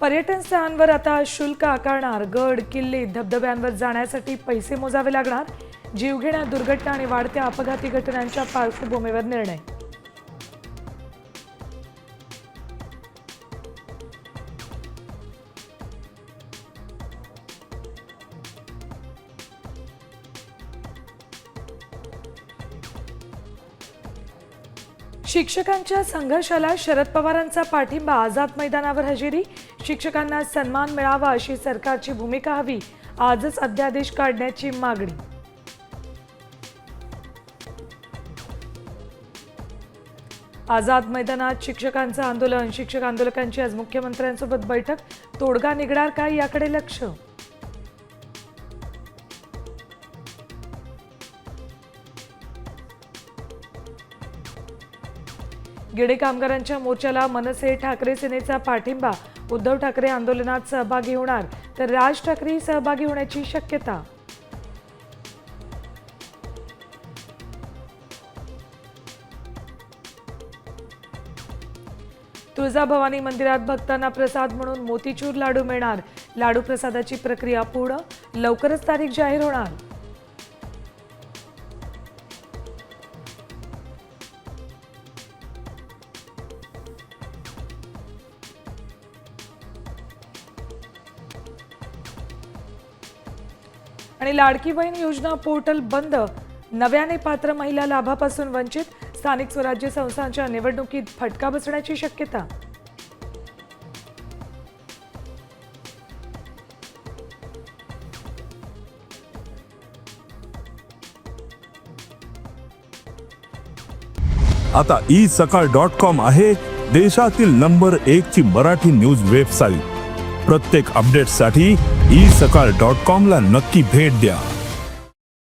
पर्यटन स्थळांवर आता शुल्क आकारणार. गड किल्ले धबधब्यांवर जाण्यासाठी पैसे मोजावे लागणार. जीवघेण्या दुर्घटना आणि वाढत्या अपघाती घटनांच्या पार्श्वभूमीवर निर्णय. शिक्षकांच्या संघर्षाला शरद पवारांचा पाठिंबा. आझाद मैदानावर हजेरी. शिक्षकांना सन्मान मिळावा अशी सरकारची भूमिका हवी. आजच अध्यादेश काढण्याची मागणी. आझाद मैदानात शिक्षकांचं आंदोलन. शिक्षक आंदोलकांची आज मुख्यमंत्र्यांसोबत बैठक. तोडगा निघणार का याकडे लक्ष. गिरणी कामगारांच्या मोर्चाला मनसे ठाकरे सेनेचा पाठिंबा. उद्धव ठाकरे आंदोलनात सहभागी होणार तर राज ठाकरे सहभागी होण्याची शक्यता. तुळजाभवानी मंदिरात भक्तांना प्रसाद म्हणून मोतीचूर लाडू मिळणार. लाडू प्रसादाची प्रक्रिया पूर्ण. लवकरच तारीख जाहीर होणार. आणि लाडकी बहीण योजना पोर्टल बंद. नव्याने पात्र महिला लाभापासून वंचित. स्थानिक स्वराज्य संस्थांच्या निवडणुकीत फटका बसण्याची शक्यता. आता isakal.com आहे देशातील नंबर 1 ची मराठी न्यूज वेबसाईट. प्रत्येक अपडेटसाठी isakal.com ला नक्की भेट द्या.